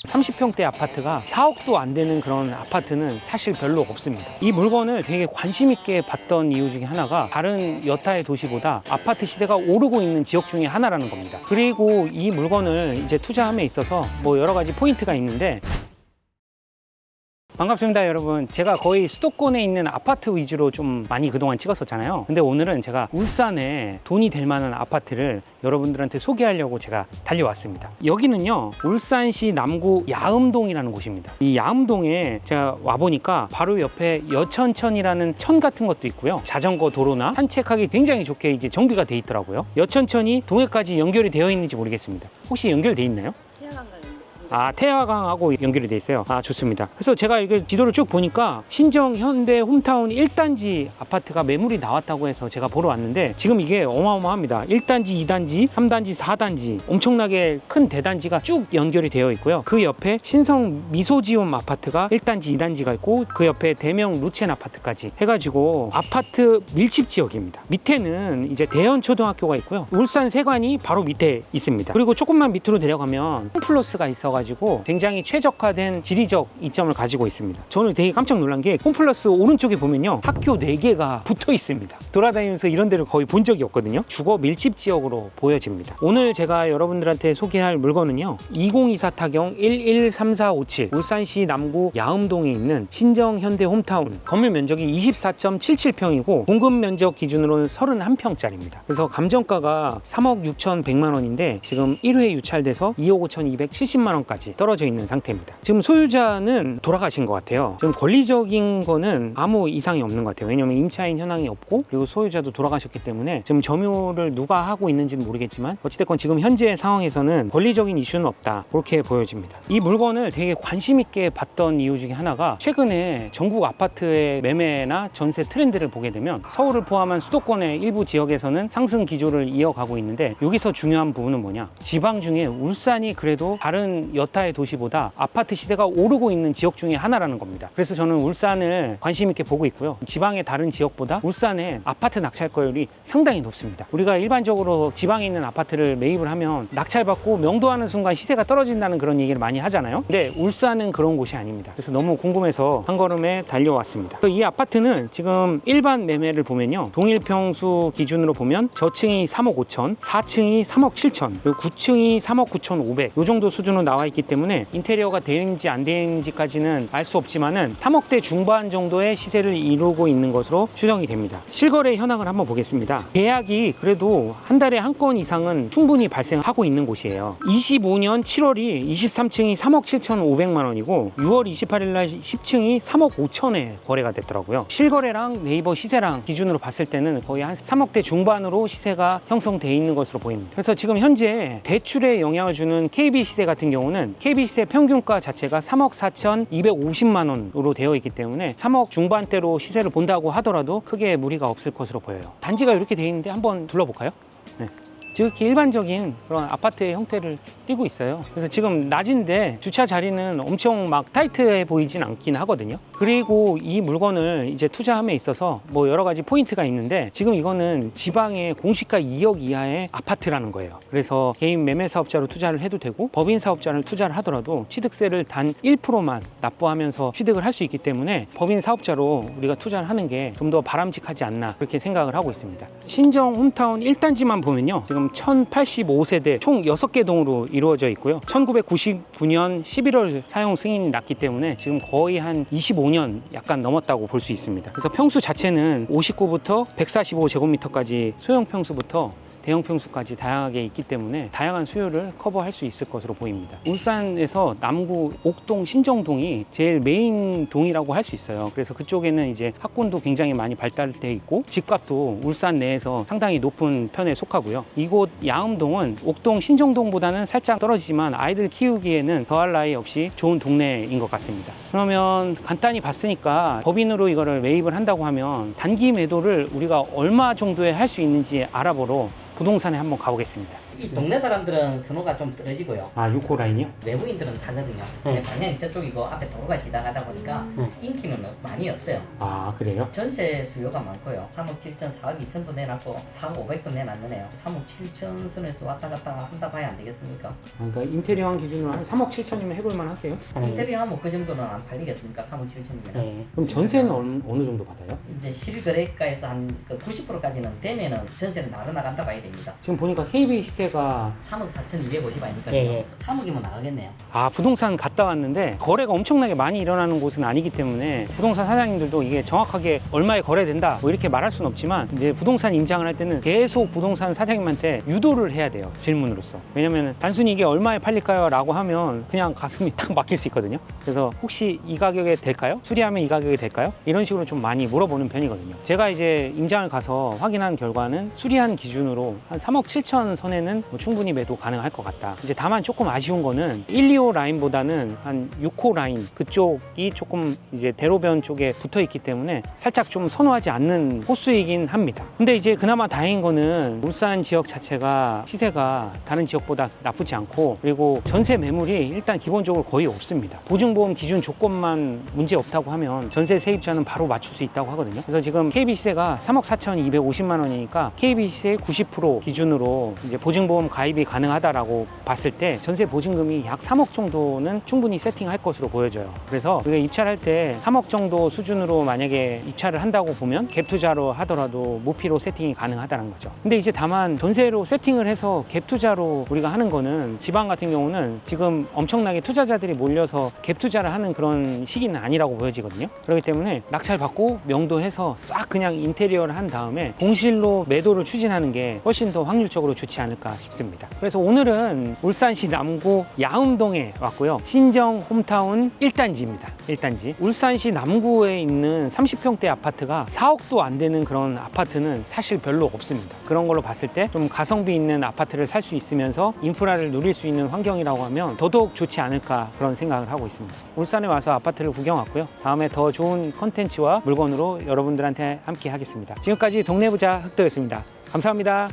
30평대 아파트가 4억도 안 되는 그런 아파트는 사실 별로 없습니다. 이 물건을 되게 관심 있게 봤던 이유 중에 하나가 다른 여타의 도시보다 아파트 시세가 오르고 있는 지역 중에 하나라는 겁니다. 그리고 이 물건을 이제 투자함에 있어서 뭐 여러 가지 포인트가 있는데, 반갑습니다 여러분. 제가 거의 수도권에 있는 아파트 위주로 좀 많이 그동안 찍었었잖아요. 근데 오늘은 제가 울산에 돈이 될 만한 아파트를 여러분들한테 소개하려고 제가 달려왔습니다. 여기는요, 울산시 남구 야음동이라는 곳입니다. 이 야음동에 제가 와보니까 바로 옆에 여천천이라는 천 같은 것도 있고요, 자전거 도로나 산책하기 굉장히 좋게 이제 정비가 돼 있더라고요. 여천천이 동해까지 연결이 되어 있는지 모르겠습니다. 혹시 연결돼 있나요? 태화강하고 연결이 돼 있어요. 좋습니다. 그래서 제가 이게 지도를 쭉 보니까 신정 현대 홈타운 1단지 아파트가 매물이 나왔다고 해서 제가 보러 왔는데, 지금 이게 어마어마합니다. 1단지, 2단지, 3단지, 4단지 엄청나게 큰 대단지가 쭉 연결이 되어 있고요. 그 옆에 신성 미소지움 아파트가 1단지, 2단지가 있고, 그 옆에 대명 루첸 아파트까지 해가지고 아파트 밀집 지역입니다. 밑에는 이제 대연 초등학교가 있고요, 울산 세관이 바로 밑에 있습니다. 그리고 조금만 밑으로 내려가면 홈플러스가 있어가지고 굉장히 최적화된 지리적 이점을 가지고 있습니다. 저는 되게 깜짝 놀란 게 홈플러스 오른쪽에 보면요, 학교 4개가 붙어 있습니다. 돌아다니면서 이런 데를 거의 본 적이 없거든요. 주거 밀집 지역으로 보여집니다. 오늘 제가 여러분들한테 소개할 물건은요, 2024 타경 113457 울산시 남구 야음동에 있는 신정 현대 홈타운. 건물 면적이 24.77평이고 공급 면적 기준으로는 31평짜리입니다. 그래서 감정가가 3억 6,100만 원인데 지금 1회 유찰돼서 2억 5,270만 원 까지 떨어져 있는 상태입니다. 지금 소유자는 돌아가신 것 같아요. 지금 권리적인 거는 아무 이상이 없는 것 같아요. 왜냐면 임차인 현황이 없고, 그리고 소유자도 돌아가셨기 때문에 지금 점유를 누가 하고 있는지는 모르겠지만 어찌됐건 지금 현재 상황에서는 권리적인 이슈는 없다, 그렇게 보여집니다. 이 물건을 되게 관심 있게 봤던 이유 중에 하나가, 최근에 전국 아파트의 매매나 전세 트렌드를 보게 되면 서울을 포함한 수도권의 일부 지역에서는 상승 기조를 이어가고 있는데, 여기서 중요한 부분은 뭐냐, 지방 중에 울산이 그래도 다른 여타의 도시보다 아파트 시세가 오르고 있는 지역 중에 하나라는 겁니다. 그래서 저는 울산을 관심 있게 보고 있고요. 지방의 다른 지역보다 울산의 아파트 낙찰가율이 상당히 높습니다. 우리가 일반적으로 지방에 있는 아파트를 매입을 하면 낙찰받고 명도하는 순간 시세가 떨어진다는 그런 얘기를 많이 하잖아요. 근데 울산은 그런 곳이 아닙니다. 그래서 너무 궁금해서 한 걸음에 달려왔습니다. 이 아파트는 지금 일반 매매를 보면요, 동일평수 기준으로 보면 저층이 3억 5천, 4층이 3억 7천, 그리고 9층이 3억 9천 5백, 이 정도 수준으로 나와 있기 때문에 인테리어가 되어 있는지 안 되어 있는지까지는 알 수 없지만은 3억대 중반 정도의 시세를 이루고 있는 것으로 추정이 됩니다. 실거래 현황을 한번 보겠습니다. 계약이 그래도 한 달에 한 건 이상은 충분히 발생하고 있는 곳이에요. 25년 7월이 23층이 3억 7,500만 원이고 6월 28일 날 10층이 3억 5천에 거래가 됐더라고요. 실거래랑 네이버 시세랑 기준으로 봤을 때는 거의 한 3억대 중반으로 시세가 형성되어 있는 것으로 보입니다. 그래서 지금 현재 대출에 영향을 주는 KB 시세 같은 경우는 KB 시세 평균가 자체가 3억 4,250만 원으로 되어 있기 때문에 3억 중반대로 시세를 본다고 하더라도 크게 무리가 없을 것으로 보여요. 단지가 이렇게 되어 있는데 한번 둘러볼까요? 네. 지극히 일반적인 그런 아파트의 형태를 띠고 있어요. 그래서 지금 낮인데 주차 자리는 엄청 막 타이트해 보이진 않긴 하거든요. 그리고 이 물건을 이제 투자함에 있어서 뭐 여러 가지 포인트가 있는데, 지금 이거는 지방의 공시가 2억 이하의 아파트라는 거예요. 그래서 개인 매매 사업자로 투자를 해도 되고, 법인 사업자를 투자를 하더라도 취득세를 단 1%만 납부하면서 취득을 할 수 있기 때문에 법인 사업자로 우리가 투자를 하는 게 좀 더 바람직하지 않나, 그렇게 생각을 하고 있습니다. 신정 홈타운 1단지만 보면요, 지금 1085세대 총 6개 동으로 이루어져 있고요. 1999년 11월 사용 승인이 났기 때문에 지금 거의 한 25년 약간 넘었다고 볼 수 있습니다. 그래서 평수 자체는 59부터 145제곱미터까지 소형 평수부터 대형 평수까지 다양하게 있기 때문에 다양한 수요를 커버할 수 있을 것으로 보입니다. 울산에서 남구 옥동 신정동이 제일 메인 동이라고 할 수 있어요. 그래서 그쪽에는 이제 학군도 굉장히 많이 발달돼 있고 집값도 울산 내에서 상당히 높은 편에 속하고요. 이곳 야음동은 옥동 신정동보다는 살짝 떨어지지만 아이들 키우기에는 더할 나위 없이 좋은 동네인 것 같습니다. 그러면 간단히 봤으니까 법인으로 이거를 매입을 한다고 하면 단기 매도를 우리가 얼마 정도에 할 수 있는지 알아보러 부동산에 한번 가보겠습니다. 이 동네 사람들은 선호가 좀 떨어지고요. 아 6호 라인이요? 외부인들은 사거든요. 근데 방향이 저쪽이고 앞에 도로가 지나가다 보니까 인기는 많이 없어요. 아 그래요? 전세 수요가 많고요. 3억 7천, 4억 2천도 내놨고 4억 5백도 내놨네요. 3억 7천 선에서 왔다 갔다 한다 봐야 안 되겠습니까? 아, 그러니까 인테리어한 기준으로 한 3억 7천이면 해볼만 하세요? 인테리어 하면 그 정도는 안 팔리겠습니까? 3억 7천이면. 네. 그럼 전세는 어느 정도 받아요? 이제 실거래가에서 한 90%까지는 되면은 전세는 나가간다 봐야 됩니다. 지금 보니까 KB 시세가 3억 4,250 아닙니까? 예, 예. 3억이면 나가겠네요. 아 부동산 갔다 왔는데 거래가 엄청나게 많이 일어나는 곳은 아니기 때문에 부동산 사장님들도 이게 정확하게 얼마에 거래된다 뭐 이렇게 말할 수는 없지만 이제 부동산 임장을 할 때는 계속 부동산 사장님한테 유도를 해야 돼요. 질문으로서. 왜냐면 단순히 이게 얼마에 팔릴까요? 라고 하면 그냥 가슴이 딱 막힐 수 있거든요. 그래서 혹시 이 가격에 될까요? 수리하면 이 가격에 될까요? 이런 식으로 좀 많이 물어보는 편이거든요. 제가 이제 임장을 가서 확인한 결과는 수리한 기준으로 한 3억 7천 선에는 뭐 충분히 매도 가능할 것 같다. 이제 다만 조금 아쉬운 거는 1, 2호 라인보다는 한 6호 라인 그쪽이 조금 이제 대로변 쪽에 붙어 있기 때문에 살짝 좀 선호하지 않는 호수이긴 합니다. 근데 이제 그나마 다행인 거는 울산 지역 자체가 시세가 다른 지역보다 나쁘지 않고 그리고 전세 매물이 일단 기본적으로 거의 없습니다. 보증보험 기준 조건만 문제 없다고 하면 전세 세입자는 바로 맞출 수 있다고 하거든요. 그래서 지금 KB 시세가 3억 4,250만 원이니까 KB 시세 90% 기준으로 이제 보증보험 가입이 가능하다라고 봤을 때 전세 보증금이 약 3억 정도는 충분히 세팅할 것으로 보여져요. 그래서 우리가 입찰할 때 3억 정도 수준으로 만약에 입찰을 한다고 보면 갭 투자로 하더라도 무피로 세팅이 가능하다는 거죠. 근데 이제 다만 전세로 세팅을 해서 갭 투자로 우리가 하는 거는 지방 같은 경우는 지금 엄청나게 투자자들이 몰려서 갭 투자를 하는 그런 시기는 아니라고 보여지거든요. 그렇기 때문에 낙찰 받고 명도해서 싹 그냥 인테리어를 한 다음에 공실로 매도를 추진하는 게 훨씬 더 확률적으로 좋지 않을까 싶습니다. 그래서 오늘은 울산시 남구 야음동에 왔고요. 신정 홈타운 1단지입니다. 1단지. 울산시 남구에 있는 30평대 아파트가 4억도 안 되는 그런 아파트는 사실 별로 없습니다. 그런 걸로 봤을 때 좀 가성비 있는 아파트를 살 수 있으면서 인프라를 누릴 수 있는 환경이라고 하면 더더욱 좋지 않을까 그런 생각을 하고 있습니다. 울산에 와서 아파트를 구경 왔고요. 다음에 더 좋은 컨텐츠와 물건으로 여러분들한테 함께 하겠습니다. 지금까지 동네부자 흑도였습니다. 감사합니다.